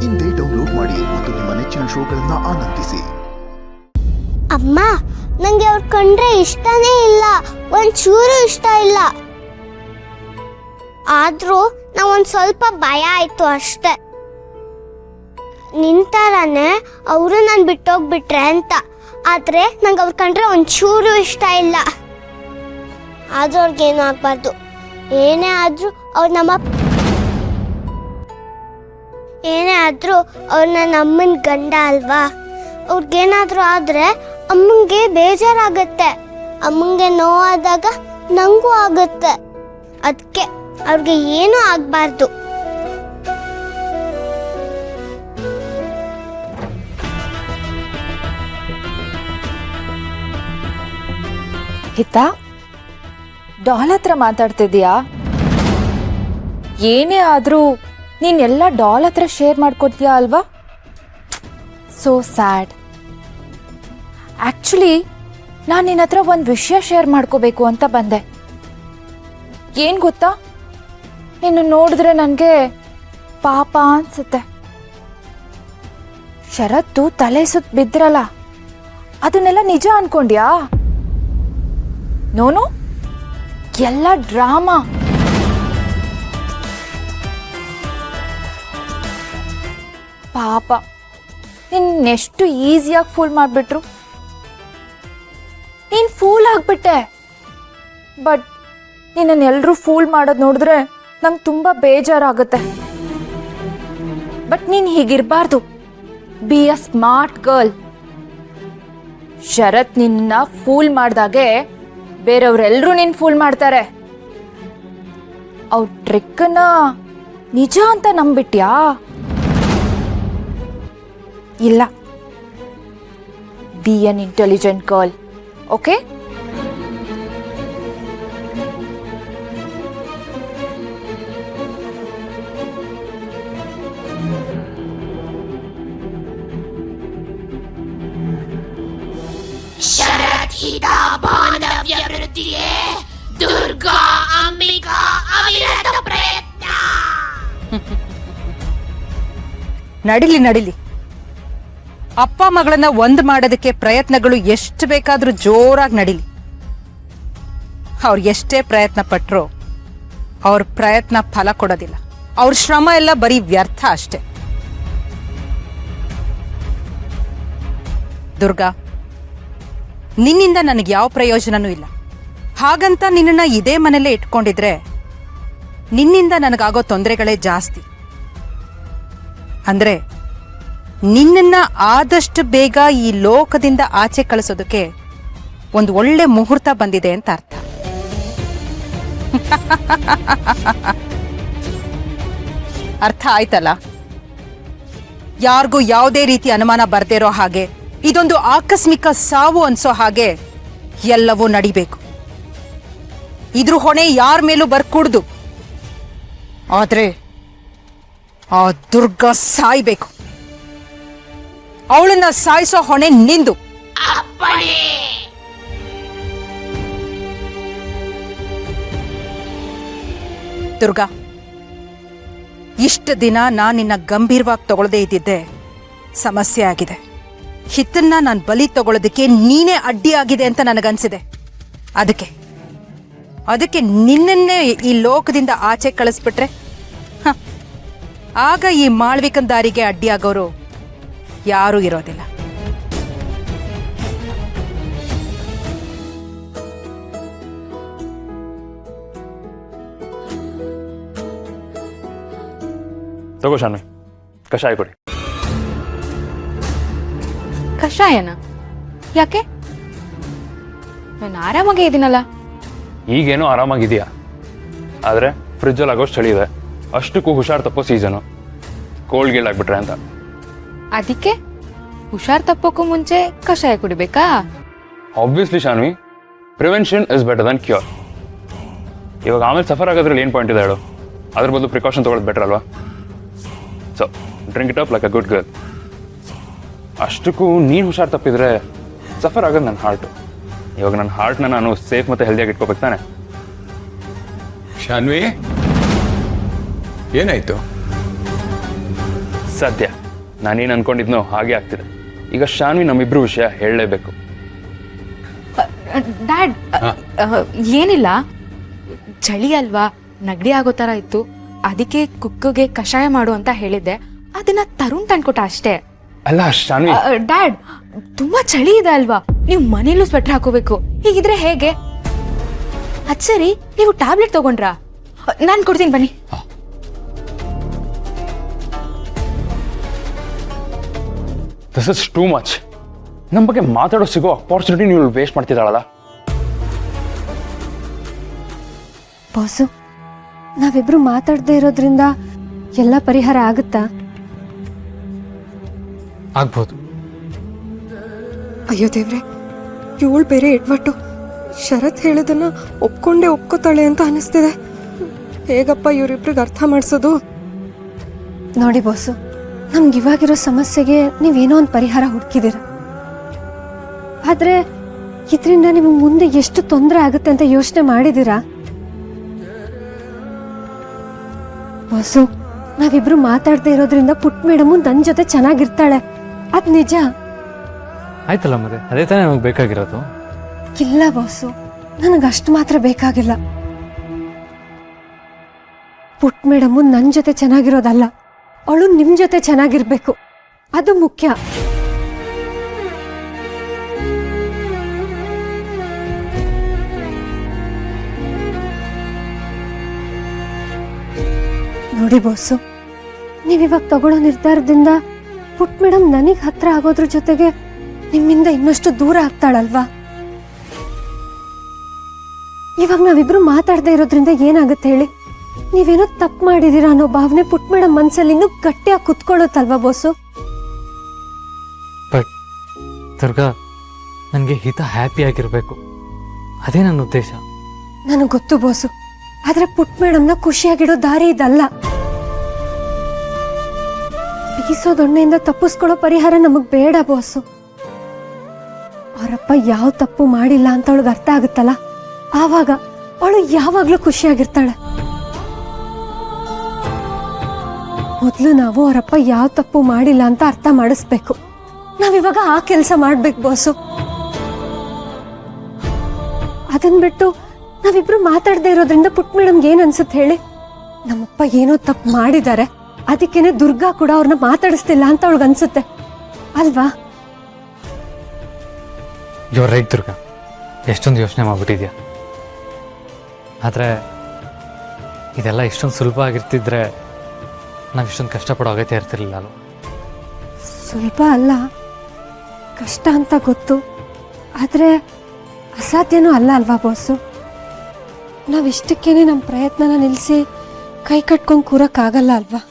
ಇಂದೇ ಡೌನ್ಲೋಡ್ ಮಾಡಿ ಮತ್ತು ನಿಮ್ಮ ನೆಚ್ಚಿನ ಶೋಗಳನ್ನ ಆನಂದಿಸಿ. ಅಮ್ಮ, ನಂಗೆ ಅವ್ರು ಕಂಡ್ರೆ ಇಷ್ಟನೇ ಇಲ್ಲ, ಒಂಚೂರು ಇಷ್ಟ ಇಲ್ಲ. ಆದ್ರೂ ಒಂದ್ ಸ್ವಲ್ಪ ಭಯ ಆಯ್ತು ಅಷ್ಟೆ. ನಿಂತಾರನೆ ಅವರು ನಾನು ಬಿಟ್ಟೋಗ್ಬಿಟ್ರೆ ಅಂತ. ಆದ್ರೆ ನಂಗೆ ಅವ್ರು ಕಂಡ್ರೆ ಒಂಚೂರು ಇಷ್ಟ ಇಲ್ಲ. ಆದ್ರೂ ಅವ್ರಿಗೇನು ಆಗ್ಬಾರ್ದು. ಏನೇ ಆದ್ರೂ ಅವ್ರು ನನ್ನ ಅಮ್ಮನ ಗಂಡ ಅಲ್ವಾ. ಅವ್ರಿಗೇನಾದ್ರೂ ಆದ್ರೆ ಅಮ್ಮಂಗೆ ಬೇಜಾರಾಗತ್ತೆ. ಅಮ್ಮಂಗೆ ನೋವಾದಾಗ ನಂಗೂ ಆಗುತ್ತೆ. ಅದಕ್ಕೆ ಅವ್ರಿಗೆ ಏನೂ ಆಗ್ಬಾರ್ದು. ಹಿತಾ, ಡಾಲ್ ಹತ್ರ ಮಾತಾಡ್ತಿದ್ಯಾ? ಏನೇ ಆದ್ರೂ ನೀನೆಲ್ಲ ಡಾಲ್ ಹತ್ರ ಶೇರ್ ಮಾಡ್ಕೊಡ್ತೀಯಾ ಅಲ್ವಾ? So sad. ಆಕ್ಚುಲಿ ನಾನು ನಿನ್ನ ಹತ್ರ ಒಂದು ವಿಷಯ ಶೇರ್ ಮಾಡ್ಕೋಬೇಕು ಅಂತ ಬಂದೆ. ಏನ್ ಗೊತ್ತಾ, ನಿನ್ನ ನೋಡಿದ್ರೆ ನನಗೆ ಪಾಪ ಅನ್ಸುತ್ತೆ. ಶರತ್ತು ತಲೆ ಸುತ್ತ ಬಿದ್ರಲ್ಲ, ಅದನ್ನೆಲ್ಲ ನಿಜ ಅನ್ಕೊಂಡ್ಯಾ? ನೋನು, ಎಲ್ಲ ಡ್ರಾಮಾ. ಪಾಪ ನಿನ್ನೆಷ್ಟು ಈಸಿಯಾಗಿ ಫೂಲ್ ಮಾಡಿಬಿಟ್ರು. ನೀನು ಫೂಲ್ ಆಗ್ಬಿಟ್ಟೆ. ಬಟ್ ನಿನ್ನನ್ನೆಲ್ಲರೂ ಫೂಲ್ ಮಾಡೋದು ನೋಡಿದ್ರೆ ನಂಗೆ ತುಂಬ ಬೇಜಾರಾಗುತ್ತೆ. ಬಟ್ ನೀನು ಹೀಗಿರಬಾರ್ದು. Be a smart girl. Sharath ನಿನ್ನ ಫೂಲ್ ಮಾಡ್ದಾಗೆ ಬೇರೆಯವರೆಲ್ಲರೂ ನಿನ್ನ ಫೂಲ್ ಮಾಡ್ತಾರೆ. ಅವ್ರ ಟ್ರಿಕ್ಕನ್ನ ನಿಜ ಅಂತ ನಂಬಿಟ್ಯಾ? ಇಲ್ಲ. Be an intelligent girl, okay? Sharath ಹಿತ ಬಾಂಧವ್ಯ ವೃದ್ಧಿಯೇ ದುರ್ಗಾ ಅಂಬಿಕಾ ಅವಿರತ ಪ್ರಯತ್ನ. ನಡಿಲಿ. ಅಪ್ಪ ಮಗಳನ್ನ ಒಂದ್ ಮಾಡೋದಕ್ಕೆ ಪ್ರಯತ್ನಗಳು ಎಷ್ಟು ಬೇಕಾದ್ರೂ ಜೋರಾಗಿ ನಡಿಲಿ. ಅವ್ರು ಎಷ್ಟೇ ಪ್ರಯತ್ನ ಪಟ್ರು ಅವ್ರ ಪ್ರಯತ್ನ ಫಲ ಕೊಡೋದಿಲ್ಲ. ಅವ್ರ ಶ್ರಮ ಎಲ್ಲ ಬರೀ ವ್ಯರ್ಥ ಅಷ್ಟೆ. ದುರ್ಗಾ, ನಿನ್ನಿಂದ ನನಗೆ ಯಾವ ಪ್ರಯೋಜನನೂ ಇಲ್ಲ. ಹಾಗಂತ ನಿನ್ನನ್ನ ಇದೇ ಮನೆಯಲ್ಲೇ ಇಟ್ಕೊಂಡಿದ್ರೆ ನಿನ್ನಿಂದ ನನಗಾಗೋ ತೊಂದರೆಗಳೇ ಜಾಸ್ತಿ. ಅಂದ್ರೆ ನಿನ್ನನ್ನ ಆದಷ್ಟು ಬೇಗ ಈ ಲೋಕದಿಂದ ಆಚೆ ಕಳಿಸೋದಕ್ಕೆ ಒಂದು ಒಳ್ಳೆ ಮುಹೂರ್ತ ಬಂದಿದೆ ಅಂತ ಅರ್ಥ. ಅರ್ಥ ಆಯ್ತಲ್ಲ? ಯಾರಿಗೂ ಯಾವುದೇ ರೀತಿ ಅನುಮಾನ ಬರ್ದೇ ಇರೋ ಹಾಗೆ, ಇದೊಂದು ಆಕಸ್ಮಿಕ ಸಾವು ಅನ್ಸೋ ಹಾಗೆ ಎಲ್ಲವೂ ನಡಿಬೇಕು. ಇದ್ರ ಹೊಣೆ ಯಾರ ಮೇಲೂ ಬರ್ಕೂಡ್ದು. ಆದ್ರೆ ಆ ದುರ್ಗಾ ಸಾಯ್ಬೇಕು. ಅವಳನ್ನ ಸಾಯಿಸೋ ಹೊಣೆ ನಿಂದು. ದುರ್ಗಾ, ಇಷ್ಟು ದಿನ ನಾನು ನಿನ್ನ ಗಂಭೀರವಾಗಿ ತಗೊಳ್ಳದೇ ಇದ್ದಿದ್ದೆ ಸಮಸ್ಯೆ ಆಗಿದೆ. ಹಿತನ್ನ ನಾನು ಬಲಿ ತಗೊಳ್ಳೋದಕ್ಕೆ ನೀನೇ ಅಡ್ಡಿಯಾಗಿದೆ ಅಂತ ನನಗನ್ಸಿದೆ. ಅದಕ್ಕೆ ನಿನ್ನನ್ನೇ ಈ ಲೋಕದಿಂದ ಆಚೆ ಕಳಿಸ್ಬಿಟ್ರೆ ಆಗ ಈ ಮಾಳ್ವಿಕನ್ ದಾರಿಗೆ ಅಡ್ಡಿಯಾಗೋರು ಯಾರೂ ಇರೋದಿಲ್ಲ. ತಗೋ ಶಾನ್ವಿ, ಕಷಾಯ ಕೊಡಿ. ಕಷಾಯನ? ಯಾಕೆ? ನಾನು ಆರಾಮಾಗೇ ಇದ್ದೀನಲ್ಲ. ಈಗೇನೋ ಆರಾಮಾಗಿದೆಯಾ, ಆದರೆ ಫ್ರಿಜ್ಜಲ್ಲಿ ಆಗೋಷ್ಟು ಚಳಿ ಇದೆ. ಅಷ್ಟಕ್ಕೂ ಹುಷಾರು ತಪ್ಪೋ ಸೀಸನು. ಕೋಲ್ಡ್ ಗೀಲ್ಡ್ ಆಗ್ಬಿಟ್ರೆ ಅಂತ. ಅದಕ್ಕೆ ಹುಷಾರ್ ತಪ್ಪೋಕ್ಕೂ ಮುಂಚೆ ಕಷಾಯ ಕುಡಿಬೇಕಾ? Obviously Shanvi, prevention is better than cure. ಇವಾಗ ಆಮೇಲೆ ಸಫರ್ ಆಗೋದ್ರಲ್ಲಿ ಏನು ಪಾಯಿಂಟ್ ಇದೆ ಹೇಳು? ಅದ್ರ ಬದಲು ಪ್ರಿಕಾಷನ್ ತೊಗೊಳ್ಳೋದು ಬೆಟರ್ ಅಲ್ವಾ? So drink it up like a good girl. ಅಷ್ಟಕ್ಕೂ ನೀನು ಹುಷಾರು ತಪ್ಪಿದ್ರೆ ಸಫರ್ ಆಗೋದು ನನ್ನ ಹಾರ್ಟು. ಇವಾಗ ನನ್ನ ಹಾರ್ಟ್ನ ನಾನು ಸೇಫ್ ಮತ್ತು ಹೆಲ್ದಿಯಾಗಿ ಇಟ್ಕೋಬೇಕು ತಾನೆ? ಶಾನ್ವಿ, ಏನಾಯ್ತು? ಸದ್ಯ ನಾನೇನು ಅನ್ಕೊಂಡಿದ್ನೋ ಹಾಗೆ ಆಗ್ತಿದೆ. ಈಗ ಶಾನ್ವಿ ನಮ್ಮಿಬ್ರು ವಿಷಯ ಹೇಳಲೇಬೇಕು. ಡ್ಯಾಡ್, ಏನಿಲ್ಲ, ಚಳಿ ಅಲ್ವಾ, ನೆಗಡಿ ಆಗೋ ಥರ ಇತ್ತು, ಅದಕ್ಕೆ ಕುಕ್ಕಿಗೆ ಕಷಾಯ ಮಾಡು ಅಂತ ಹೇಳಿದ್ದೆ. ಅದನ್ನ ತರುಣ್ ತಂದ್ಕೊಟ್ಟ ಅಷ್ಟೇ. ಅಲ್ಲ ಶಾನ್ವಿ, ಡ್ಯಾಡ್, ತುಂಬಾ ಚಳಿ ಇದೆ ಅಲ್ವಾ, ನೀವು ಮನೇಲೂ ಸ್ವೆಟರ್ ಹಾಕೋಬೇಕು. ಹೀಗಿದ್ರೆ ಹೇಗೆ? ಅದ್ ಸರಿ, ನೀವು ಟ್ಯಾಬ್ಲೆಟ್ ತಗೊಂಡ್ರಾ? ನಾನು ಕೊಡ್ತೀನಿ ಬನ್ನಿ. This is too much. ನಮ್ಮ ಬಗ್ಗೆ ಮಾತಾಡೋ ಸಿಗೋ ಅಪಾರ್ಚುನಿಟಿ ನೀವು ವೇಸ್ಟ್ ಮಾಡ್ತಿದ್ದಾಳಲ್ಲ. ಬಾಸು, ನಾವಿಬ್ರು ಮಾತಾಡದೇ ಇರೋದ್ರಿಂದ ಎಲ್ಲ ಪರಿಹಾರ ಆಗುತ್ತಾ? ಆಗ್ಬೋದು. ಅಯ್ಯೋ ದೇವ್ರೆ, ಇವಳು ಬೇರೆ ಎಡ್ವಟ್ಟು. ಶರತ್ ಹೇಳಿದನ್ನ ಒಪ್ಕೋತಾಳೆ ಅಂತ ಅನಿಸ್ತಿದೆ. ಹೇಗಪ್ಪ ಇವರಿಬ್ರಿಗೆ ಅರ್ಥ ಮಾಡಿಸೋದು? ನೋಡಿ ಬಾಸು, ನಮ್ಗೆ ಇವಾಗಿರೋ ಸಮಸ್ಯೆಗೆ ನೀವೇನೋ ಒಂದು ಪರಿಹಾರ ಹುಡುಕಿದ್ದೀರ. ಆದ್ರೆ ಇದರಿಂದ ನಿಮಗೆ ಮುಂದೆ ಎಷ್ಟು ತೊಂದರೆ ಆಗುತ್ತೆ ಅಂತ ಯೋಚನೆ ಮಾಡಿದ್ದೀರಾ? ಬಾಸು, ನಾವಿಬ್ರು ಮಾತಾಡದೇ ಇರೋದ್ರಿಂದ ಪುಟ್ ಮೇಡಮು ನನ್ನ ಜೊತೆ ಚೆನ್ನಾಗಿರ್ತಾಳೆ, ಅದ್ ನಿಜ. ಆಯ್ತಲ್ಲ ಮತ್ತೆ, ಅದೇ ತಾನೇ ನಮಗೆ ಬೇಕಾಗಿರೋದು. ಇಲ್ಲ ಬಾಸು, ನನಗಷ್ಟು ಮಾತ್ರ ಬೇಕಾಗಿಲ್ಲ. ಪುಟ್ ಮೇಡಮು ನನ್ನ ಜೊತೆ ಚೆನ್ನಾಗಿರೋದಲ್ಲ, ಅವಳು ನಿಮ್ ಜೊತೆ ಚೆನ್ನಾಗಿರ್ಬೇಕು, ಅದು ಮುಖ್ಯ. ನೋಡಿ ಬಾಸು, ನೀವಿವಾಗ ತಗೊಳ್ಳೋ ನಿರ್ಧಾರದಿಂದ ಪುಟ್ ಮೇಡಮ್ ನನಗೆ ಹತ್ರ ಆಗೋದ್ರ ಜೊತೆಗೆ ನಿಮ್ಮಿಂದ ಇನ್ನಷ್ಟು ದೂರ ಆಗ್ತಾಳಲ್ವಾ? ಇವಾಗ ನಾವಿಬ್ರು ಮಾತಾಡದೇ ಇರೋದ್ರಿಂದ ಏನಾಗುತ್ತೆ ಹೇಳಿ? ನೀವೇನೋ ತಪ್ಪು ಮಾಡಿದೀರಾ ಅನ್ನೋ ಭಾವನೆ ಪುಟ್ ಮೇಡಮ್ ಮನ್ಸಲ್ಲಿ ಇನ್ನೂ ಗಟ್ಟಿಯಾಗಿ ಕುತ್ಕೊಳ್ಳುತ್ತಲ್ವಾ ಬಾಸು? ಬಟ್ ದುರ್ಗಾ, ನನಗೆ ಹಿತ ಹ್ಯಾಪಿ ಆಗಿರಬೇಕು, ಅದೇ ನನ್ನ ಉದ್ದೇಶ. ನನಗೆ ಗೊತ್ತು ಬಾಸು, ಆದ್ರೆ ಪುಟ್ ಮೇಡಮ್ನ ಖುಷಿಯಾಗಿಡೋ ದಾರಿ ಇದಲ್ಲ. ಬೀಸೋ ದೊಣ್ಣೆಯಿಂದ ತಪ್ಪಿಸ್ಕೊಳ್ಳೋ ಪರಿಹಾರ ನಮಗ್ ಬೇಡ ಬಾಸು. ಅವರಪ್ಪ ಯಾವ ತಪ್ಪು ಮಾಡಿಲ್ಲ ಅಂತ ಅವಳಿಗೆ ಅರ್ಥ ಆಗುತ್ತಲ್ಲ, ಆವಾಗ ಅವಳು ಯಾವಾಗ್ಲೂ ಖುಷಿಯಾಗಿರ್ತಾಳೆ. ಮೊದ್ಲು ನಾವು ಅವರಪ್ಪ ಯಾವ ತಪ್ಪು ಮಾಡಿಲ್ಲ ಅಂತ ಅರ್ಥ ಮಾಡಿಸ್ಬೇಕು. ನಾವಿವಾಗ ಆ ಕೆಲಸ ಮಾಡ್ಬೇಕು ಬಾಸು. ಅದನ್ ಬಿಟ್ಟು ನಾವಿಬ್ರು ಮಾತಾಡದೇ ಇರೋದ್ರಿಂದ ಪುಟ್ ಮೇಡಮ್ಗೆ ಏನ್ ಅನ್ಸುತ್ತೆ ಹೇಳಿ? ನಮ್ಮಪ್ಪ ಏನೋ ತಪ್ಪು ಮಾಡಿದ್ದಾರೆ, ಅದಕ್ಕೇನೆ ದುರ್ಗಾ ಕೂಡ ಅವ್ರನ್ನ ಮಾತಾಡಿಸ್ತಿಲ್ಲ ಅಂತ ಅವಳಿಗೆ ಅನ್ಸುತ್ತೆ ಅಲ್ವಾ? ಯು ರೈಟ್ ದುರ್ಗಾ, ಎಷ್ಟೊಂದು ಯೋಚನೆ ಮಾಡ್ಬಿಟ್ಟಿದ್ಯಾ. ಆದರೆ ಇದೆಲ್ಲ ಇಷ್ಟೊಂದು ಸುಲಭ ಆಗಿರ್ತಿದ್ರೆ ನಾವು ಇಷ್ಟೊಂದು ಕಷ್ಟಪಡೋ ಅಗತ್ಯ ಇರ್ತಿರ್ಲಿಲ್ಲ ಅಲ್ವ? ಸುಲಭ ಅಲ್ಲ, ಕಷ್ಟ ಅಂತ ಗೊತ್ತು, ಆದರೆ ಅಸಾಧ್ಯನೂ ಅಲ್ಲ ಅಲ್ವಾ ಬಾಸು? ನಾವಿಷ್ಟಕ್ಕೇನೆ ನಮ್ಮ ಪ್ರಯತ್ನನ ನಿಲ್ಲಿಸಿ ಕೈ ಕಟ್ಕೊಂಡು ಕೂರಕ್ಕಾಗಲ್ಲ ಅಲ್ವಾ?